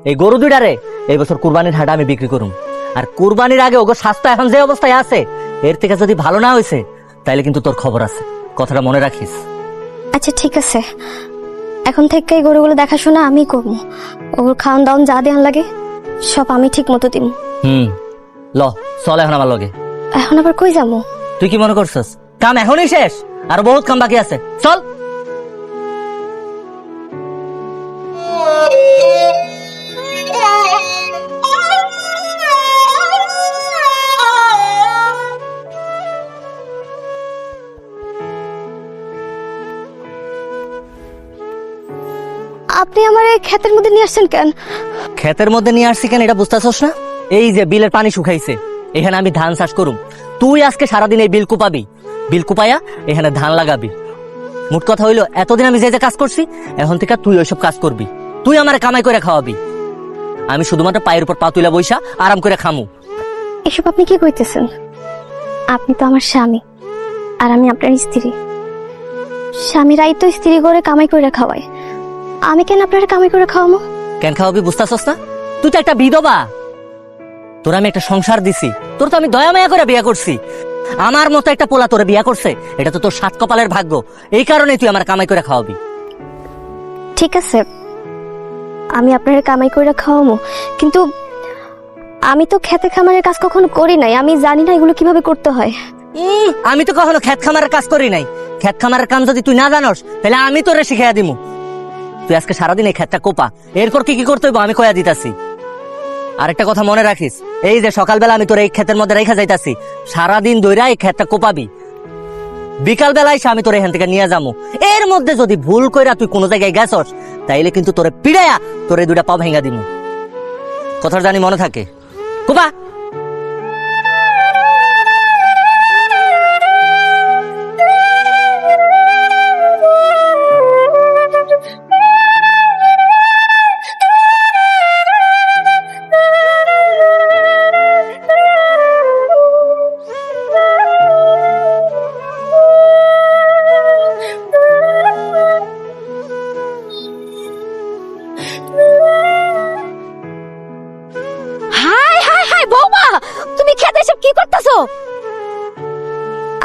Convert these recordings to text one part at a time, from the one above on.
এই গরু দুইটারে এই বছর কুরবানির হাটে আমি বিক্রি করুম। আর কুরবানির আগে ওগো স্বাস্থ্য এখন যে অবস্থায় আছে, এর থেকে যদি ভালো না হয়েছে তাইলে কিন্তু তোর খবর আছে, কথাটা মনে রাখিস। আচ্ছা ঠিক আছে, এখন থেকে এই গরুগুলো দেখাশোনা আমি করবো। ওগুলো খাওয়ান দাওয়ান যা দেওয়ান লাগে সব আমি ঠিক মতো দিব। ল চল এখন আমার লগে। এখন আবার কই যাবো? তুই কি মনে করছিস কাম এখনই শেষ? আর বহুত কাম বাকি আছে, চল। আপনি আমার এই ক্ষেতের মধ্যে নিয়ে আসছেন কেন? ক্ষেতের মধ্যে নিয়ে আসছি কেন এটা বুঝতেছস না? এই যে বিলের পানি শুকাইছে, এখানে আমি ধান চাষ করুম। তুই আজকে সারাদিন এই বিল কুপাবি, বিল কুপাইয়া এখানে ধান লাগাবি। মোট কথা হইলো এতদিন আমি যে যে কাজ করছি, এখন থেকে তুই ওইসব কাজ করবি। তুই আমার কামাই করে খাওয়াবি, আমি শুধুমাত্র পায়ের উপর পা তুইলা বইসা আরাম করে খামু। এসব আপনি কি কইতেছেন? আপনি তো আমার স্বামী আর আমি আপনার স্ত্রী। স্বামীরাই তো স্ত্রী করে কামাই করে খাওয়ায়, আমি কেন আপনার কামাই করে খাওয়াবো? কেন খাওয়াবি বুঝতেছস না? তুই তো একটা বিধবা, তোর আমি একটা সংসার দিছি, তোর তো আমি দয়া মায়া করে বিয়ে করছি। আমার মতো একটা পোলা তোরে বিয়ে করছে, এটা তো তোর সাত কপালের ভাগ্য। এই কারণে তুই আমার কামাই করে খাওয়াবি। ঠিক আছে, আমি আপনার কামাই করে খাওয়াবো, কিন্তু আমি তো খেতে খামারের কাজ কখনো করি নাই, আমি জানি না এগুলো কিভাবে করতে হয়। আমি তো কখনো খেত খামারের কাজ করি নাই। খেত খামারের কাম যদি তুই না জানোস তাহলে আমি তোরে শিখাইয়া দিমু। তুই আজকে সারাদিন এই খেতটা কোপা, এরপর কি কি করতে হইব আমি কয়া দিতাছি। আরেকটা কথা মনে রাখিস, এই যে সকালবেলা আমি তোর এই ক্ষেতের মধ্যে রেখা যাইতাছি, সারাদিন ধইরা এই ক্ষেতটা কোপাবি। বিকাল বেলায় আমি তোর এখান থেকে নিয়ে যাবো। এর মধ্যে যদি ভুল কইরা তুই কোনো জায়গায় গেছস তাইলে কিন্তু তোরে পিড়াইয়া তোর এই দুটা পা ভেঙা দিমু। কথাটা জানি মনে থাকে, কোপা। তুমি খেতে এসব কি করতেছো?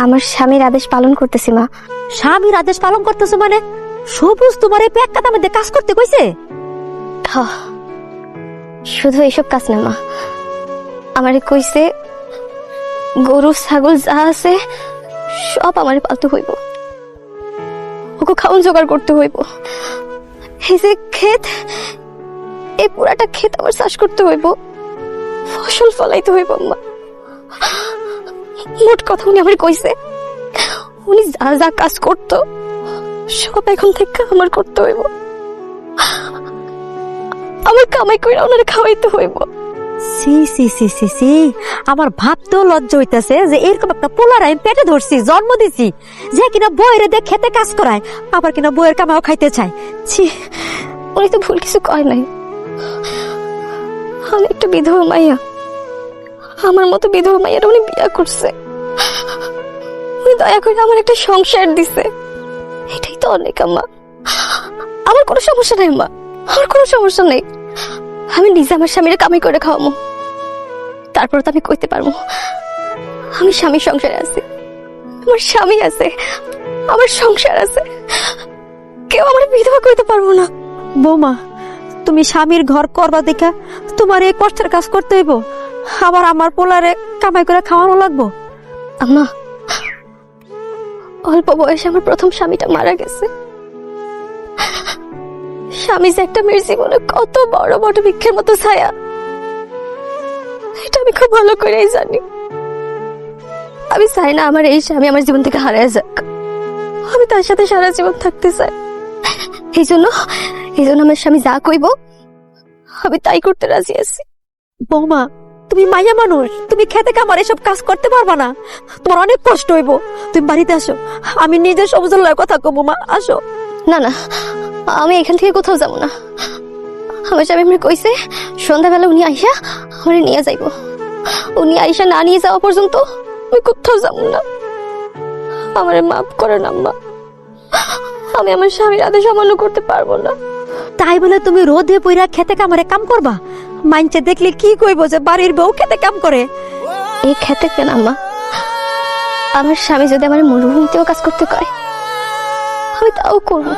আমার স্বামীর আদেশ পালন করতেছি মা। স্বামীর আদেশ পালন করতেছো মানে? সবুজ তোমার এই পেট কাটার মধ্যে কাজ করতে কইছে? শুধু এসব কাজ না মা, আমারে কইছে গরু ছাগল যা আছে সব আমারে পালতে হইব, ওকে খাওন জোগাড় করতে হইব। এই যে ক্ষেত, এই পুরাটা ক্ষেত আমার চাষ করতে হইব, ফসল ফলাইতে হইব মা। মোট কথা উনি আমার কইছে উনি যা যা কাজ করতো সব এখন থেকে আমার করতে হইব, আমার কামাই করে ওনারে খাওয়াইতে হইব। সি সি সি সি সি, আমার ভাবতেও লজ্জা হইতাছে যে এরকম একটা পোলার আমি পেটে ধরছি, জন্ম দিছি, যে কিনা বইয়ের দিয়ে খেতে কাজ করায়, আবার কিনা বইয়ের কামাও খাইতে চায়। ছি, উনি তো ভুল কিছু কয় নাই। আমি একটা বিধবা মাইয়া, আমার মতো বিধবা মাইয়ার উনি বিয়া করছে, উনি দয়া করে আমার একটা সংসার দিছে, এটাই তো অনেক। আমার কোনো সমস্যা নাই মা, আমার কোনো সমস্যা নেই। আমি নিজে আমার স্বামীর কামাই করে খাওয়াবো, তারপর তো আমি কইতে পারবো আমি স্বামীর সংসারে আছি, আমার স্বামী আছে, আমার সংসার আছে, কেউ আমার বিধবা কইতে পারবো না। বৌমা, তুমি স্বামীর ঘর করবা দেখা তোমার এই কষ্টের কাজ করতে হইব, আবার আমার পোলারে কামাই করে খাওয়ানো লাগবো? আম্মা, অল্প বয়সে আমার প্রথম স্বামীটা মারা গেছে। স্বামী যে একটা মেয়ের জীবনে কত বড় বড় বৃক্ষের মতো ছায়া, এটা আমি খুব ভালো করেই জানি। আমি চাই না আমার এই স্বামী আমার জীবন থেকে হারিয়ে যাক, আমি তার সাথে সারা জীবন থাকতে চাই। এই জন্য আমার স্বামী যা কইব আমি তাই করতে রাজি আছি। বৌমা, তুমি মাইয়া মানুষ, তুমি খেতে খামার এসব কাজ করতে পারবা না, তোমার অনেক কষ্ট হইব। তুমি বাড়িতে আসো, আমি নিজের সবুজ কথা কব। মা আসো। না না, আমি এখান থেকে কোথাও যাবো না। আমার স্বামী আমার কইছে সন্ধ্যাবেলা উনি আইসা আমার নিয়ে যাইব, উনি আইসা না নিয়ে যাওয়া পর্যন্ত আমি কোথাও যাবো না। আমার মাফ করেন আম্মা, আমি আমার স্বামীর আদেশ অমান্য করতে পারবো না। তাই বলে তুমি রোদে পইরা খেতে কামড়ে কাম করবা? মাইনচে দেখলে কি কইব যে বাড়ির বউ খেতে কাম করে? এই খেতে কেন আম্মা? আমার স্বামী যদি আমার মরুভূমিতেও কাজ করতে কয় আমি তাও করবো।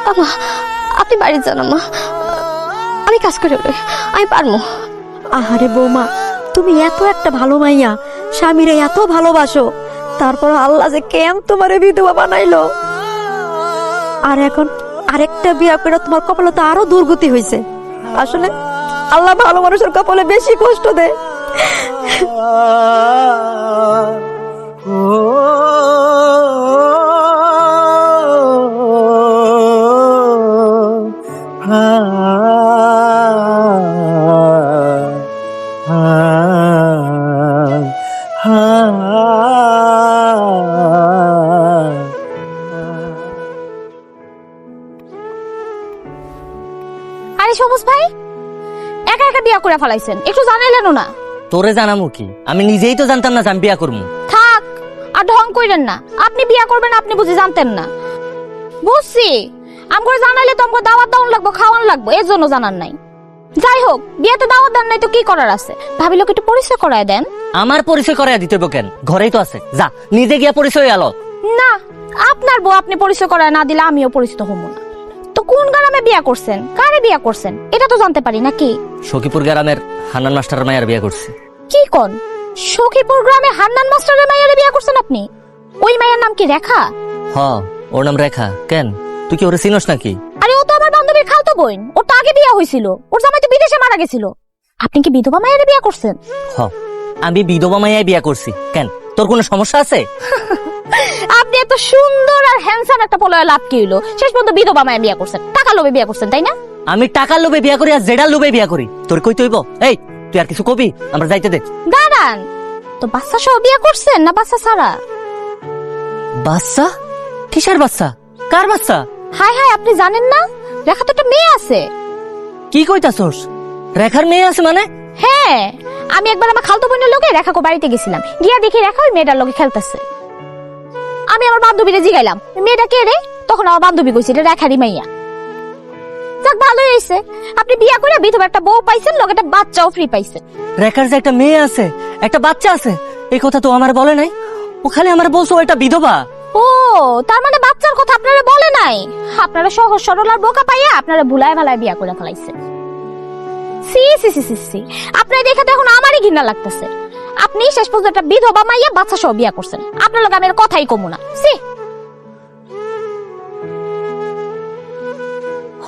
আম্মা আপনি বাড়ি যান আম্মা, আমি কাজ করে লই, আমি পারবো। আহারে বৌমা, তুমি এত একটা ভালো মাইয়া, স্বামীরে এত ভালোবাসো, তারপর আল্লাহ যে কেন তোমারে বিধবা বানাইলো। আর এখন আরেকটা বিয়া করে তোমার কপালে তো আরো দুর্গতি হয়েছে। আসলে আল্লাহ ভালো মানুষের কপালে বেশি কষ্ট দেয়। আরে সবুজ ভাই, একা একা বিয়া করে ফেলাইছেন, একটু জানাইলেন না? তোরে জানামু কি? আমি নিজেই তো জানতাম না যে আমি বিয়া করবো। থাক আর ঢং কইরেন না, আপনি বিয়া করবেন আপনি বুঝি জানতেন না? বুঝছি, আমগরে জানাইলে তো আমগো দাওয়াত দাওন লাগবো, খাওয়ান লাগবো, এর জন্য জানান নাই। যাই হোক, বিয়াতে দাওয়াত দেন নাই তো কি করার আছে? ভাবি লোক একটু পরিচয় করায় দেন। আমার পরিচয় করাইয়া দিতে হইব কেন? ঘরেই তো আছে, যা নিজে গিয়া পরিচয় আলো। না, আপনার বউ আপনি পরিচয় করায় না দিলে আমিও পরিচিত হব না। তো কোন গ্রামে বিয়া করছেন, কারে বিয়া করছেন এটা তো জানতে পারি নাকি? সখীপুর গ্রামের হান্নান মাস্টার মায়ের বিয়া করছি। কি কোন? সখীপুর গ্রামে হান্নান মাস্টারের মায়ের বিয়া করছেন আপনি? ওই মায়ের নাম কি রেখা? হ, ওর নাম রেখা। কেন, তুই কি ওরে চিনস নাকি? আরে ও তো আমার বান্ধবীর খালতো বোন, ওর তো আগে বিয়া হয়েছিল, ওর জামাই তো বিদেশে মারা গেছিল। আপনি কি বিধবা মায়ের বিয়া করছেন? হ, আমি বিধবা মাইয়াই বিয়া করছি। কেন, তোর কোনো সমস্যা আছে? আপনি এত সুন্দর আর হ্যান্ডসাম একটা পোলায় লাভ কি হইলো? শেষ পর্যন্ত বিধবা মায়ের বিয়া করছেন, টাকা লোভে বিয়া করছেন, তাই না? আমি টাকার লোভে বিয়া করি আর জেডার লোভে বিয়া করি? তোর কই তৈব? এই তুই আর কিছু কবি? আমরা যাইতে দে। দাঁড়ান, তো বাচ্চা সহ বিয়া করছেন না বাচ্চা ছাড়া? বাচ্চা? কিসের বাচ্চা? কার বাচ্চা? হাই হাই, আপনি জানেন না রেখা তো একটা মেয়ে আছে? কি কইতাছস? রেখার মেয়ে আছে মানে? হ্যাঁ, আমি একবার আমার খালতো বোনের লোকে রেখাকে বাড়িতে গেছিলাম, গিয়া দেখি রেখা ওই মেয়েটার লোকে খেলতেছে। আমি আমার বান্ধবীরে জিগাইলাম মেয়েটা কে রে? তখন আমার বান্ধবী কইছে এটা রেখারই মাইয়া। যাক, ভালোই হয়েছে, আপনি বিয়া করে বিধবা একটা বউ পাইছেন, লোক একটা বাচ্চাও ফ্রি পাইছেন। রেখার যে একটা মেয়ে আছে, একটা বাচ্চা আছে, এই কথা তো আমার বলে নাই। ও খালি আমার বলছো এটা বিধবা। ও, তার মানে বাচ্চার কথা আপনারা বলে নাই? আপনারা সহজ সরল আর বোকা পাইয়া আপনারা ভুলায় ভালায় বিয়া করে ফেলাইছে। সি সি সি সি সি, আপনার দেখে তো এখন আমারই ঘৃণা লাগতেছে। আপনি শেষ পর্যন্ত একটা বিধবা মাইয়া বাচ্চা সহ বিয়া করছেন, আপনার লোক আমি আর কথাই কমু না। সি,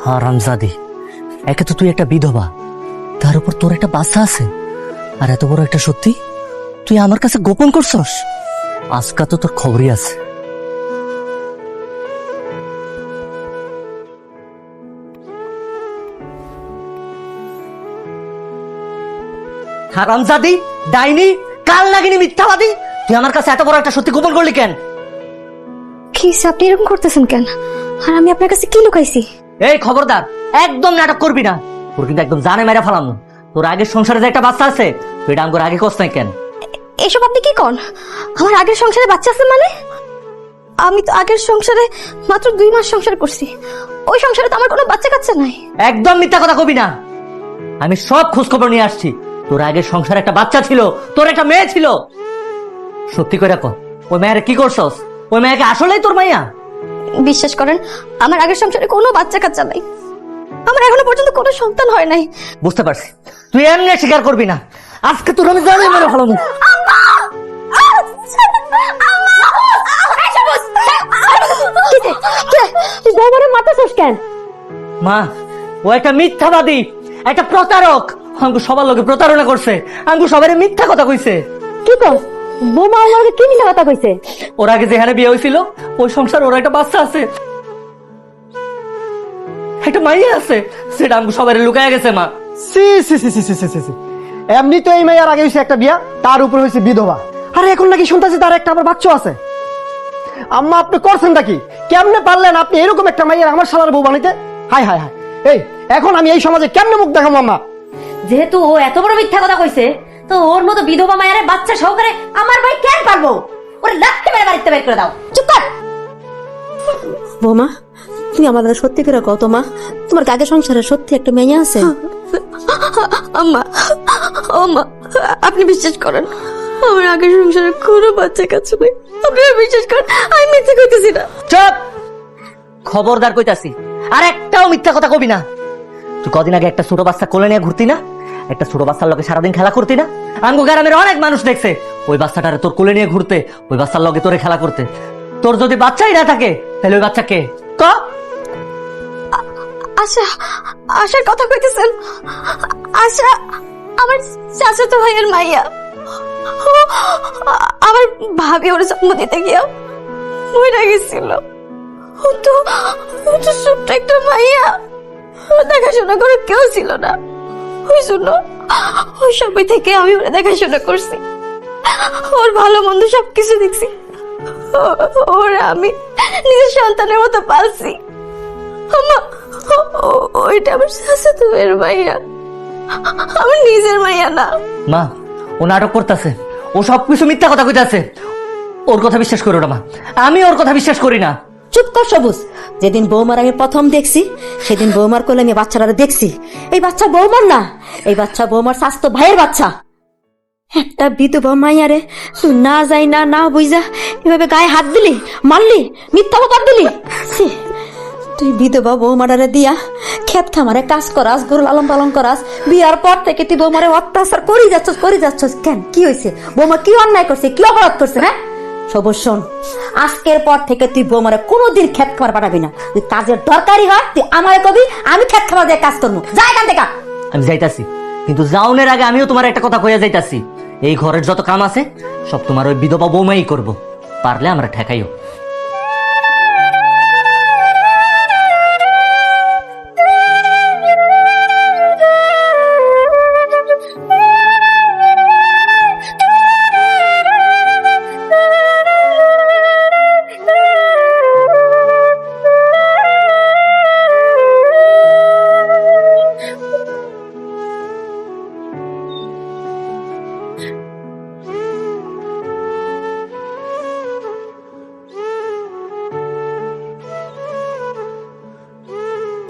হারামজাদি, একে তো তুই একটা বিধবা, তার উপর তোর একটা বাচ্চা আছে, আর এত বড় একটা সত্যি তুই আমার কাছে গোপন করছস। আজকা তো তোর খবরই আছে। হারামজাদি, ডাইনি, কাল নাগিনী, মিথ্যাবাদী, তুই আমার কাছে এত বড় একটা সত্যি গোপন করলি কেন? কি আপনি এরকম করতেছেন কেন? আর আমি আপনার কাছে কি লুকাইছি? এই খবরদার, একদম নাটক করবি না, তোর কিন্তু একদম জানে মেরে ফেলাম। তোর আগের সংসারে যে একটা বাচ্চা আছে, তুই এটা আমার আগে কস নাই কেন? এসব আপনি কি কন? আমার আগের সংসারে বাচ্চা আছে মানে? আমি তো আগের সংসারে মাত্র 2 মাস সংসার করছি, ওই সংসারে তো আমার কোনো বাচ্চা কাচ্চা নাই। একদম মিথ্যা কথা কবি না, আমি সব খোঁজ খবর নিয়ে আসছি। তোর আগের সংসারে একটা বাচ্চা ছিল, তোর একটা মেয়ে ছিল। সত্যি করে কর, ওই মেয়ের কি করছস? ওই মেয়েকে আসলেই তোর মাইয়া? বিশ্বাস করেন, আমার আগের সংসারে কোনো বাচ্চা কাচ্চা নাই, আমার এখনো পর্যন্ত কোনো সন্তান হয় নাই। বুঝতে পারছি, তুই এমনি স্বীকার করবি না। আজকে তোর আমি জানি মেরে ফেলাম। তুই বৌমারে মারতেছস কেন? মা, ও একটা মিথ্যাবাদী, একটা প্রতারক। আঙ্গু সবার লোকে প্রতারণা করছে, আঙ্গু সবাই মিথ্যা কথা কইছে। কি কর? বৌমা আমাকে কি মিথ্যা কথা কইছে? ওর আগে যেখানে বিয়ে হয়েছিল ওই সংসার ওর একটা বাচ্চা আছে, একটা মাইয়া আছে, সেটা আঙ্গু সবাই লুকায় গেছে। মা, সি সি সি সি সি সি সি সি, এমনি তো এই মেয়ের আগে হয়েছে একটা বিয়া, তার উপর হয়েছে বিধবা, আর এখন নাকি শুনতেছি তার একটা আবার বাচ্চা আছে। আম্মা, আপনি করছেনটা কি? কেমনে পারলেন আপনি এরকম একটা মাইয়ের আমার শালার বউ বানাইতে? হাই হাই হাই, এই এখন আমি এই সমাজে কেমনে মুখ দেখাবো আম্মা? যেহেতু ও এত বড় মিথ্যা কথা কইছে, তো ওর মতো বিধবা মায়ের বাচ্চা সহকারে আমার ভাই কেন পারবো? ওরে লাথি মেরে বাড়িতে বের করে দাও। চুপ কর। বৌমা তুমি আমাদের সত্যি করে কত মা, তোমার আগে সংসারে সত্যি একটা মেয়ে আছে? আম্মা, ও মা, আপনি বিশ্বাস করেন আমার আগের সংসারে কোনো বাচ্চা কাছে নেই। আপনারা বিশ্বাস করেন, আমি মিথ্যে কইতেছি না। চুপ! খবরদার কইতাছি, আর একটাও মিথ্যা কথা কবি না। তুই কদিন আগে একটা ছোট বাচ্চা কোলে নিয়ে ঘুরতি না? একটা ছোট বাচ্চার লগে সারাদিন খেলা করতি না? আমগো গ্রামের অনেক মানুষ দেখছে ওই বাচ্চাটারে তোর কোলে নিয়ে ঘুরতে, ওই বাচ্চার লগে তোরে খেলা করতে। তোর যদি বাচ্চাই না থাকে তাহলে ওই বাচ্চা কে? ক! আশা, আশার কথা কইতেছেন? আশা আমার চাচাতো ভাইয়ের মাইয়া। ও, আমার ভাবি ওর জন্ম দিতে গিয়া মরে গেছিল। ও তো ছোট্ট একটা মাইয়া, ওর দেখাশোনা করে কেউ ছিল না। ওই জন্য ওই সবাই থেকে আমি ওরা দেখাশোনা করছি, ওর ভালো মন্দ সবকিছু দেখছি। ওরা আমি নিজের সন্তানের মতো পালছি। আম্মা, ওইটা আমার চাচাতো ভাইয়ের মাইয়া, আমার নিজের মাইয়া না। মা, ও নাটক করতেছে, ও সবকিছু মিথ্যা কথা কইতাছে। ওর কথা বিশ্বাস করো না মা, আমি ওর কথা বিশ্বাস করি না। চুপ কর সবুজ। যেদিন বৌমার আমি প্রথম দেখছি সেদিন বৌমার কোলে আমি বাচ্চারা দেখছি। এই বাচ্চা বৌমার না, এই বাচ্চা বৌমার স্বাস্থ্য ভাইয়ের বাচ্চা। একটা বিধবা মাইয়ারে তুই না যাই না না বুঝা এভাবে গায়ে হাত দিলি, মারলি, মিথ্যা কথা দিলি। ছি, তুই বিধবা বৌমারে দিয়া ক্ষেত খামারে কাজ করাস, গরু লালন পালন করাস। বিয়ার পর থেকে তুই বৌমারে অত্যাচার করে যাচ্ছস। কেন, কি হয়েছে? বৌমা কি অন্যায় করছে, কি অপরাধ করছে? হ্যাঁ সবুজ শোন, আজকের পর থেকে তুই বৌমারে কোনোদিন ক্ষেত খামার পাঠাবি না। তুই কাজের দরকারি হয় তুই আমারে কবি, আমি ক্ষেত খামার দিয়ে কাজ করবো। যা এখান থেকে। আমি যাইতাছি, কিন্তু যাওনের আগে আমিও তোমার একটা কথা কইয়া যাইতাছি। এই ঘরের যত কাম আছে সব তোমার ওই বিধবা বৌমাই করব, পারলে আমরা ঠেকাইও।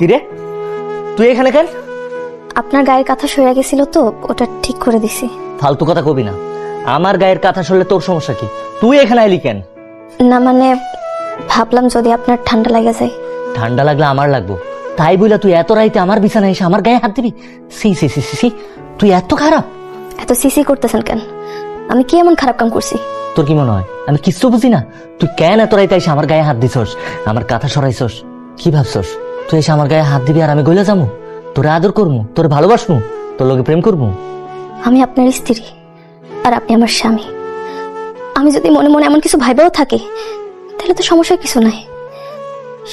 কিরে, তুই এখানে কেন? আপনার গায়ের কাঁথা সরে গেছিল তো, ওটা ঠিক করে দিছি। ফালতু কথা কবি না। আমার গায়ের কথা শুনলে তোর সমস্যা কি? তুই এখানে আইলি কেন? না মানে ভাবলাম যদি আপনার ঠান্ডা লাগে যায়। ঠান্ডা লাগলে আমার লাগবো, তাই বইলা তুই এত রাইতে আমার বিছানায় এসে আমার গায়ে হাত দিবি? সি সি সি সি, তুই এত খারাপ। এত সিসি করতেছেন কেন? আমি কি এমন খারাপ কাম করছি? তোর কি মনে হয় আমি কিচ্ছু বুঝি না? তুই কেন এত রাইতে এসে আমার গায়ে হাত দিছস, আমার কাঁথা সরাইছস? কি ভাবছস তুই এসে আমার গায়ে হাত দিবি আর আমি গইলা যাবো? তোরে আদর করবো, তোরে ভালোবাসবো, তোর লগে প্রেম করবো? আমি আপনার স্ত্রী আর আপনি আমার স্বামী। আমি যদি মনে মনে এমন কিছু ভাইবাও থাকি তাহলে তো সমস্যা কিছু নাই।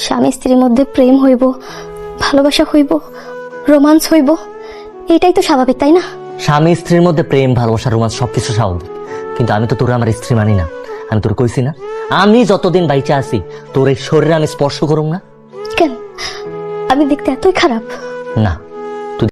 স্বামী স্ত্রীর মধ্যে প্রেম হইব, ভালোবাসা হইব, রোমান্স হইব, এটাই তো স্বাভাবিক, তাই না? স্বামী স্ত্রীর মধ্যে প্রেম, ভালোবাসা, রোমান্স সবকিছু স্বাভাবিক, কিন্তু আমি তো তোর আমার স্ত্রী মানি না। আমি তোর কইছি না, আমি যতদিন বাইচা আছি তোর এই শরীরে আমি স্পর্শ করুম না। কেন? আমি দেখতে এতই খারাপ? না,